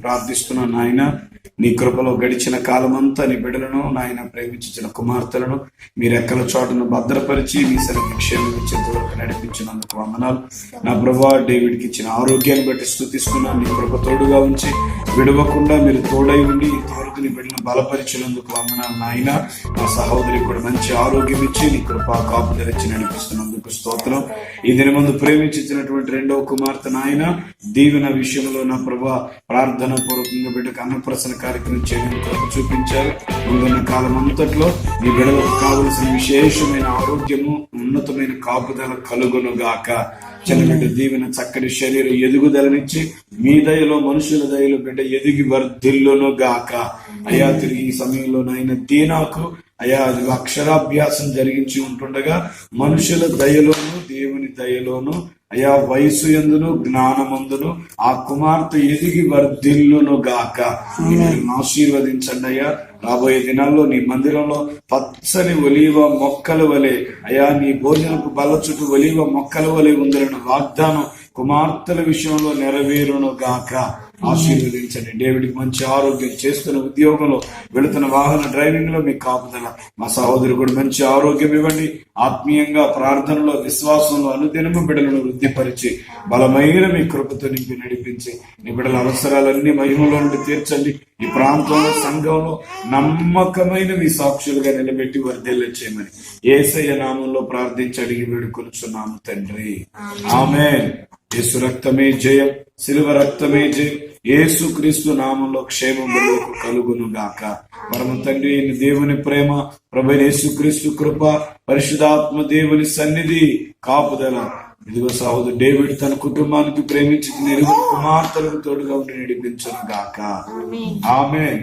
ప్రార్థిస్తున్నాను. నాయన నీ కృపలో గడిచిన కాలమంతా నీ బిడ్డలను నాయన ప్రేమించిన కుమార్తెలను మీరు ఎక్కల చోటను భద్రపరిచి మీ సరికి క్షేమం ఇచ్చేంతవరకు నడిపించినందుకు వందనాలు. నా ప్రభా డేవిడ్కి ఇచ్చిన ఆరోగ్యాన్ని బట్టి స్తుతిస్తున్నాను. నీ కృప తోడుగా ఉంచి విడవకుండా మీరు తోడై ఉండి ఇంతవరకు నీ బిడ్డను బలపరిచినందుకు వందనాలు. నాయన నా సహోదరికి కూడా మంచి ఆరోగ్యం ఇచ్చి నీ కృప కాపుదల ఇచ్చి నడిపిస్తున్నందుకు స్తోత్రం. ఈ దిన ముందు ప్రేమించినటువంటి రెండవ కుమార్తె నాయన దీవెన విషయంలో నా ప్రభా ప్రార్థన పూర్వకంగా బిడ్డకు అన్నప్రసన్న కార్యక్రమం చేయడం కృప చూపించారు. ముందున్న కాలం అంతట్లో ఈ బిడ్డలకు కావలసిన విశేషమైన ఆరోగ్యము ఉన్నతమైన కాపుదల కలుగును గాక. చిన్నబిడ్డ దీవెన చక్కటి శరీర ఎదుగుదలనిచ్చి మీ దయలో మనుషుల దయలో బిడ్డ ఎదిగి వర్ధిల్లును గాక. అయా తిరిగి ఈ సమయంలో నాయన దీనాకు అయా అక్షరాభ్యాసం జరిగించి ఉంటుండగా మనుషుల దయలోను దేవుని దయలోను అయా వయసు ఎందును జ్ఞానమందును ఆ కుమార్తె ఎదిగి వర్ధిల్లును గాక. ఆశీర్వదించండి అయ్యా. రాబోయే దినాల్లో నీ మందిరంలో పచ్చని ఒలీవ మొక్కల వలె అయా నీ భోజనపు బల్ల చుట్టూ ఒలీవ మొక్కల వలె ఉందన్న వాగ్దానం కుమార్తెల విషయంలో నెరవేరును గాక. ఆశీర్వదించండి. డేవిడ్కి మంచి ఆరోగ్యం, చేస్తున్న ఉద్యోగంలో, వెళుతున్న వాహన డ్రైవింగ్ లో మీ కాపుదల, మా సహోదరు కూడా మంచి ఆరోగ్యం ఇవ్వండి. ఆత్మీయంగా ప్రార్థనలో విశ్వాసంలో అనుదినము బిడ్డలను వృద్ధిపరిచి బలమైన మీ కృపతో నింపి నడిపించి నీ బిడ్డల అవసరాలన్నీ మహిమలో నుండి తీర్చండి. ఈ ప్రాంతంలో సంఘంలో నమ్మకమైన మీ సాక్షులుగా నిలబెట్టి వర్ధిల్ల చేయమని యేసయ్య నామంలో ప్రార్థించి అడిగి వేడుకొనుచున్నాము తండ్రి. ఆమేన్. యేసు రక్తమే జయం, శిలువ రక్తమే జయం. యేసు క్రీస్తు నామంలో క్షేమం కలుగును గాక. పరమ తండ్రి దేవుని ప్రేమ, ప్రభు యేసు క్రీస్తు కృప, పరిశుద్ధాత్మ దేవుని సన్నిధి కాపుదల ఇదిగో సహోదరు డేవిడ్ తన కుటుంబానికి ప్రేమించి కుమార్తెలకు తోడుగా ఉండి నడిపించును గాక. ఆమేన్.